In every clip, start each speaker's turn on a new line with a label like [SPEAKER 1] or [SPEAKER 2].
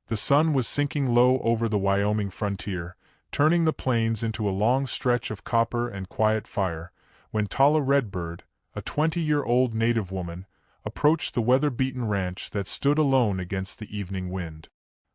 [SPEAKER 1] The sun was sinking low over the Wyoming frontier, turning the plains into a long stretch of copper and quiet fire, when Tala Redbird, a 20-year-old native woman, approached the weather-beaten ranch that stood alone against the evening wind.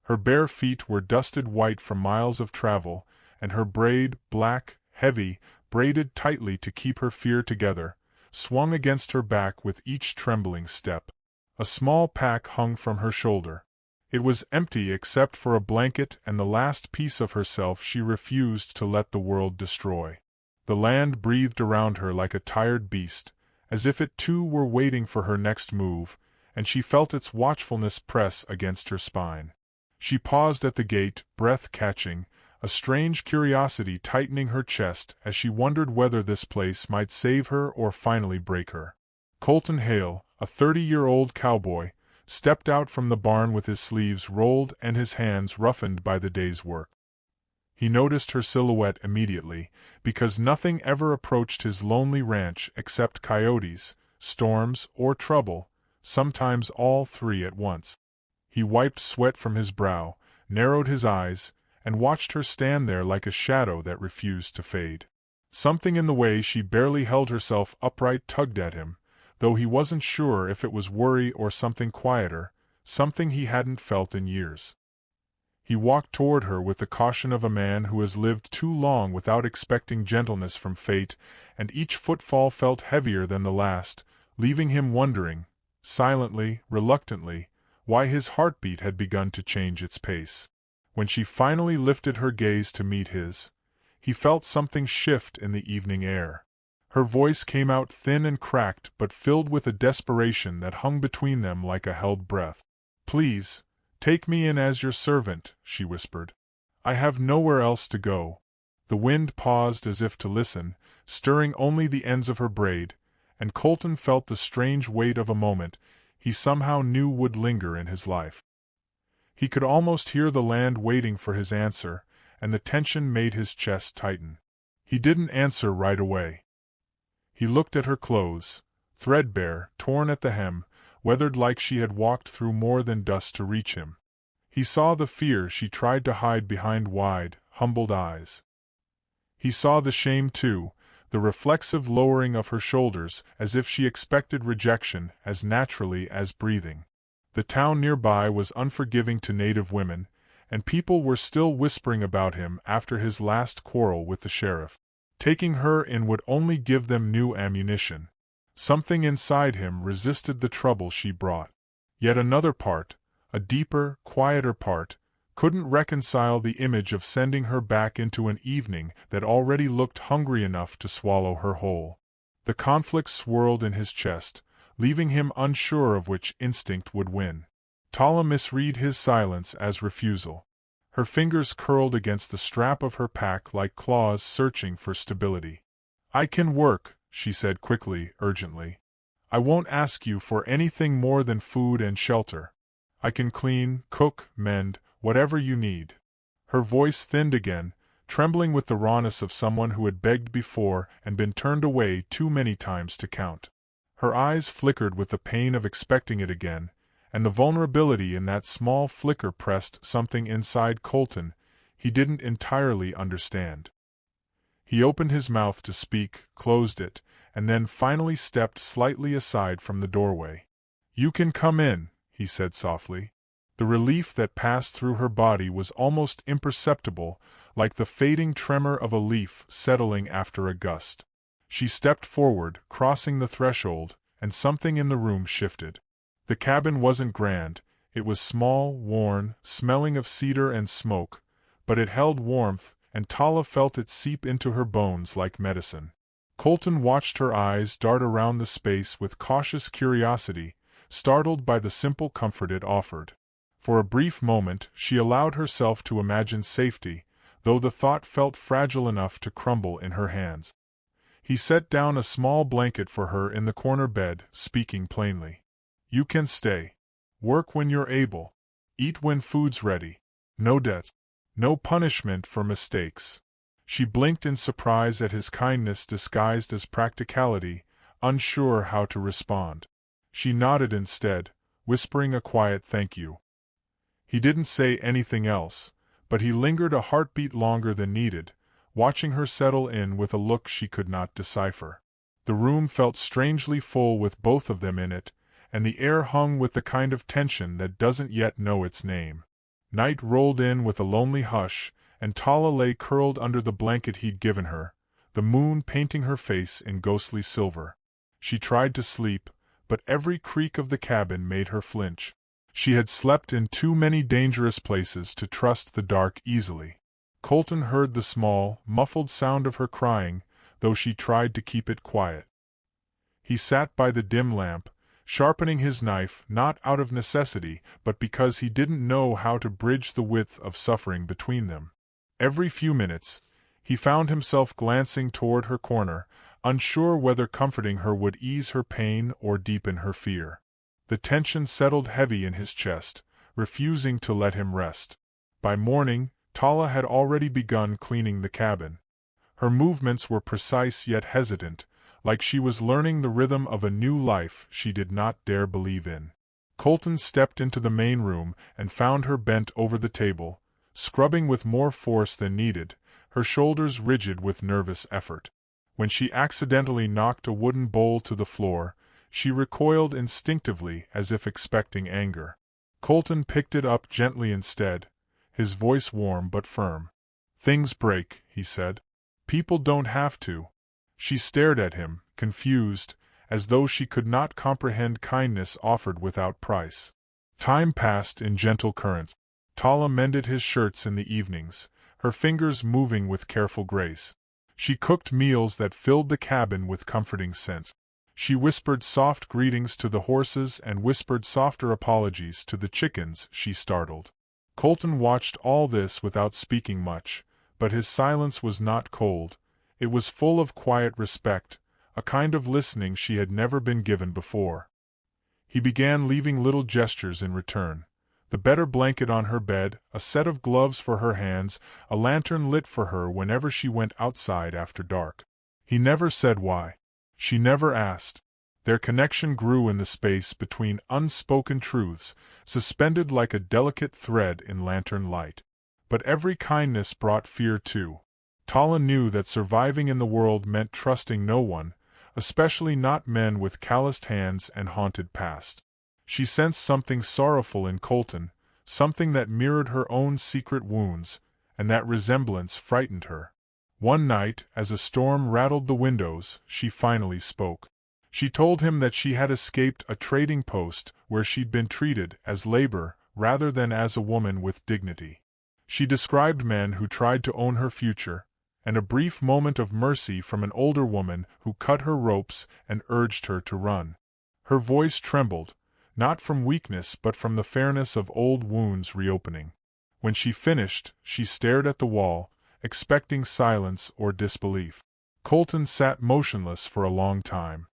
[SPEAKER 1] Her bare feet were dusted white from miles of travel, and her braid, black, heavy, braided tightly to keep her fear together, swung against her back with each trembling step. A small pack hung from her shoulder. It was empty except for a blanket and the last piece of herself she refused to let the world destroy. The land breathed around her like a tired beast, as if it too were waiting for her next move, and she felt its watchfulness press against her spine. She paused at the gate, breath catching, a strange curiosity tightening her chest as she wondered whether this place might save her or finally break her. Colton Hale, a 30-year-old cowboy, stepped out from the barn with his sleeves rolled and his hands roughened by the day's work. He noticed her silhouette immediately, because nothing ever approached his lonely ranch except coyotes, storms, or trouble, sometimes all three at once. He wiped sweat from his brow, narrowed his eyes, and watched her stand there like a shadow that refused to fade. Something in the way she barely held herself upright tugged at him, though he wasn't sure if it was worry or something quieter, something he hadn't felt in years. He walked toward her with the caution of a man who has lived too long without expecting gentleness from fate, and each footfall felt heavier than the last, leaving him wondering, silently, reluctantly, why his heartbeat had begun to change its pace. When she finally lifted her gaze to meet his, he felt something shift in the evening air. Her voice came out thin and cracked but filled with a desperation that hung between them like a held breath. "Please, take me in as your servant," she whispered. "I have nowhere else to go." The wind paused as if to listen, stirring only the ends of her braid, and Colton felt the strange weight of a moment he somehow knew would linger in his life. He could almost hear the land waiting for his answer, and the tension made his chest tighten. He didn't answer right away. He looked at her clothes, threadbare, torn at the hem, weathered like she had walked through more than dust to reach him. He saw the fear she tried to hide behind wide, humbled eyes. He saw the shame too, the reflexive lowering of her shoulders as if she expected rejection as naturally as breathing. The town nearby was unforgiving to native women, and people were still whispering about him after his last quarrel with the sheriff. Taking her in would only give them new ammunition. Something inside him resisted the trouble she brought. Yet another part, a deeper, quieter part, couldn't reconcile the image of sending her back into an evening that already looked hungry enough to swallow her whole. The conflict swirled in his chest, leaving him unsure of which instinct would win. Tala misread his silence as refusal. Her fingers curled against the strap of her pack like claws searching for stability. "I can work," she said quickly, urgently. "I won't ask you for anything more than food and shelter. I can clean, cook, mend, whatever you need." Her voice thinned again, trembling with the rawness of someone who had begged before and been turned away too many times to count. Her eyes flickered with the pain of expecting it again, and the vulnerability in that small flicker pressed something inside Colton he didn't entirely understand. He opened his mouth to speak, closed it, and then finally stepped slightly aside from the doorway. "You can come in," he said softly. The relief that passed through her body was almost imperceptible, like the fading tremor of a leaf settling after a gust. She stepped forward, crossing the threshold, and something in the room shifted. The cabin wasn't grand, it was small, worn, smelling of cedar and smoke, but it held warmth, and Tala felt it seep into her bones like medicine. Colton watched her eyes dart around the space with cautious curiosity, startled by the simple comfort it offered. For a brief moment she allowed herself to imagine safety, though the thought felt fragile enough to crumble in her hands. He set down a small blanket for her in the corner bed, speaking plainly. "You can stay. Work when you're able. Eat when food's ready. No debt. No punishment for mistakes." She blinked in surprise at his kindness disguised as practicality, unsure how to respond. She nodded instead, whispering a quiet thank you. He didn't say anything else, but he lingered a heartbeat longer than needed, watching her settle in with a look she could not decipher. The room felt strangely full with both of them in it, and the air hung with the kind of tension that doesn't yet know its name. Night rolled in with a lonely hush, and Tala lay curled under the blanket he'd given her, the moon painting her face in ghostly silver. She tried to sleep, but every creak of the cabin made her flinch. She had slept in too many dangerous places to trust the dark easily. Colton heard the small, muffled sound of her crying, though she tried to keep it quiet. He sat by the dim lamp, sharpening his knife not out of necessity but because he didn't know how to bridge the width of suffering between them. Every few minutes, he found himself glancing toward her corner, unsure whether comforting her would ease her pain or deepen her fear. The tension settled heavy in his chest, refusing to let him rest. By morning, Tala had already begun cleaning the cabin. Her movements were precise yet hesitant, like she was learning the rhythm of a new life she did not dare believe in. Colton stepped into the main room and found her bent over the table, scrubbing with more force than needed, her shoulders rigid with nervous effort. When she accidentally knocked a wooden bowl to the floor, she recoiled instinctively as if expecting anger. Colton picked it up gently instead, his voice warm but firm. "Things break," he said. "People don't have to." She stared at him, confused, as though she could not comprehend kindness offered without price. Time passed in gentle currents. Tala mended his shirts in the evenings, her fingers moving with careful grace. She cooked meals that filled the cabin with comforting scents. She whispered soft greetings to the horses and whispered softer apologies to the chickens she startled. Colton watched all this without speaking much, but his silence was not cold. It was full of quiet respect, a kind of listening she had never been given before. He began leaving little gestures in return. The better blanket on her bed, a set of gloves for her hands, a lantern lit for her whenever she went outside after dark. He never said why. She never asked. Their connection grew in the space between unspoken truths, suspended like a delicate thread in lantern light. But every kindness brought fear too. Tala knew that surviving in the world meant trusting no one, especially not men with calloused hands and haunted past. She sensed something sorrowful in Colton, something that mirrored her own secret wounds, and that resemblance frightened her. One night, as a storm rattled the windows, she finally spoke. She told him that she had escaped a trading post where she'd been treated as labor rather than as a woman with dignity. She described men who tried to own her future, and a brief moment of mercy from an older woman who cut her ropes and urged her to run. Her voice trembled, not from weakness but from the fairness of old wounds reopening. When she finished, she stared at the wall, expecting silence or disbelief. Colton sat motionless for a long time.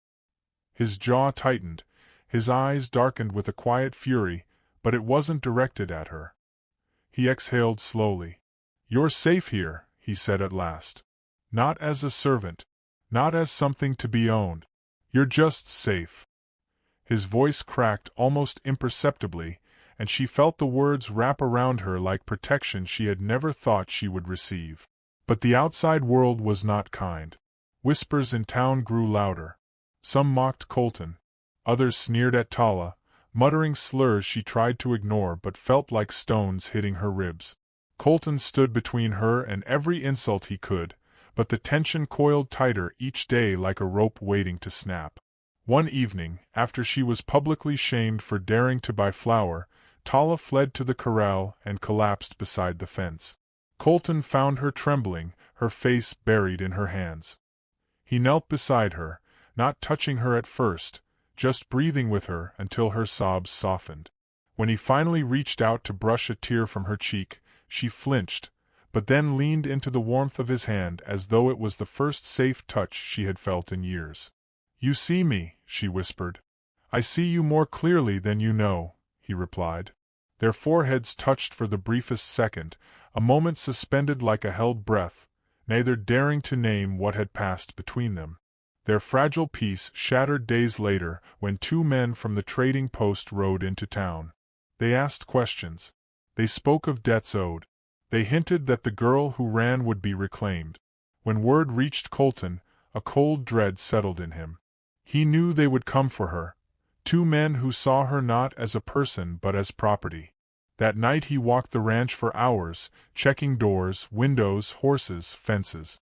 [SPEAKER 1] His jaw tightened, his eyes darkened with a quiet fury, but it wasn't directed at her. He exhaled slowly. "You're safe here," he said at last. "Not as a servant, not as something to be owned. You're just safe." His voice cracked almost imperceptibly, and she felt the words wrap around her like protection she had never thought she would receive. But the outside world was not kind. Whispers in town grew louder. Some mocked Colton. Others sneered at Tala, muttering slurs she tried to ignore but felt like stones hitting her ribs. Colton stood between her and every insult he could, but the tension coiled tighter each day like a rope waiting to snap. One evening, after she was publicly shamed for daring to buy flour, Tala fled to the corral and collapsed beside the fence. Colton found her trembling, her face buried in her hands. He knelt beside her, not touching her at first, just breathing with her until her sobs softened. When he finally reached out to brush a tear from her cheek, she flinched, but then leaned into the warmth of his hand as though it was the first safe touch she had felt in years. "You see me," she whispered. "I see you more clearly than you know," he replied. Their foreheads touched for the briefest second, a moment suspended like a held breath, neither daring to name what had passed between them. Their fragile peace shattered days later when two men from the trading post rode into town. They asked questions. They spoke of debts owed. They hinted that the girl who ran would be reclaimed. When word reached Colton, a cold dread settled in him. He knew they would come for her, two men who saw her not as a person but as property. That night he walked the ranch for hours, checking doors, windows, horses, fences.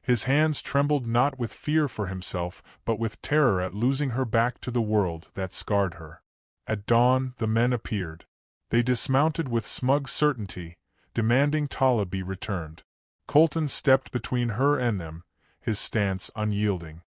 [SPEAKER 1] His hands trembled not with fear for himself but with terror at losing her back to the world that scarred her. At dawn the men appeared. They dismounted with smug certainty, demanding Tala be returned. Colton stepped between her and them, his stance unyielding.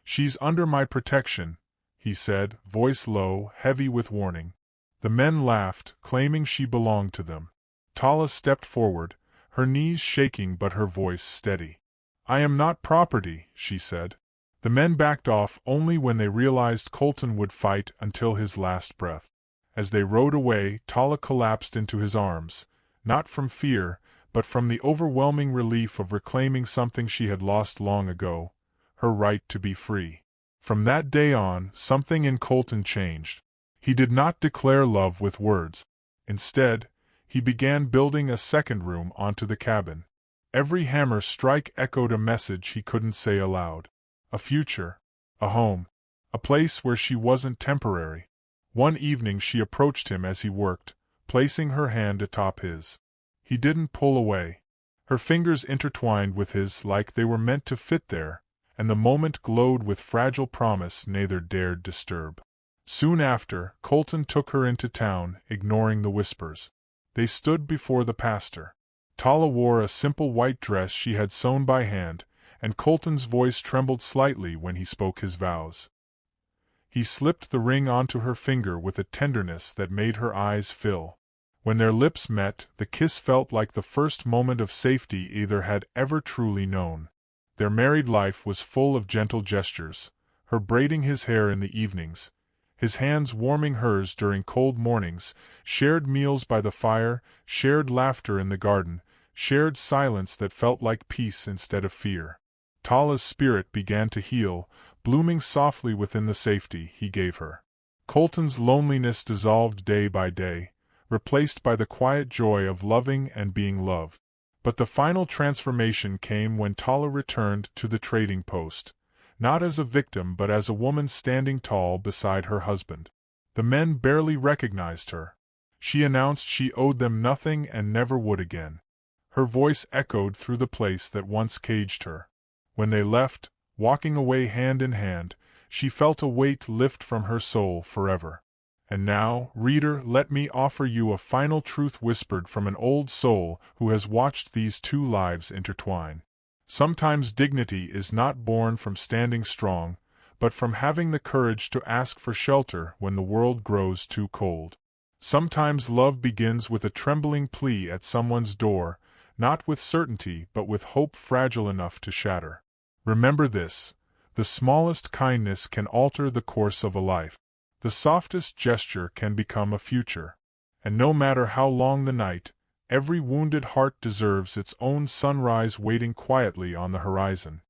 [SPEAKER 1] "She's under my protection," he said, voice low, heavy with warning. The men laughed, claiming she belonged to them. Tala stepped forward, her knees shaking but her voice steady. "I am not property," she said. The men backed off only when they realized Colton would fight until his last breath. As they rode away, Tala collapsed into his arms, not from fear, but from the overwhelming relief of reclaiming something she had lost long ago, her right to be free. From that day on, something in Colton changed. He did not declare love with words. Instead, he began building a second room onto the cabin. Every hammer strike echoed a message he couldn't say aloud. A future, a home, a place where she wasn't temporary. One evening she approached him as he worked, placing her hand atop his. He didn't pull away. Her fingers intertwined with his like they were meant to fit there, and the moment glowed with fragile promise neither dared disturb. Soon after, Colton took her into town, ignoring the whispers. They stood before the pastor. Tala wore a simple white dress she had sewn by hand, and Colton's voice trembled slightly when he spoke his vows. He slipped the ring onto her finger with a tenderness that made her eyes fill. When their lips met, the kiss felt like the first moment of safety either had ever truly known. Their married life was full of gentle gestures, her braiding his hair in the evenings, his hands warming hers during cold mornings, shared meals by the fire, shared laughter in the garden, shared silence that felt like peace instead of fear. Tala's spirit began to heal, blooming softly within the safety he gave her. Colton's loneliness dissolved day by day, replaced by the quiet joy of loving and being loved. But the final transformation came when Tala returned to the trading post, not as a victim but as a woman standing tall beside her husband. The men barely recognized her. She announced she owed them nothing and never would again. Her voice echoed through the place that once caged her. When they left, walking away hand in hand, she felt a weight lift from her soul forever. And now, reader, let me offer you a final truth whispered from an old soul who has watched these two lives intertwine. Sometimes dignity is not born from standing strong, but from having the courage to ask for shelter when the world grows too cold. Sometimes love begins with a trembling plea at someone's door, not with certainty but with hope fragile enough to shatter. Remember this: the smallest kindness can alter the course of a life. The softest gesture can become a future. And no matter how long the night, every wounded heart deserves its own sunrise waiting quietly on the horizon.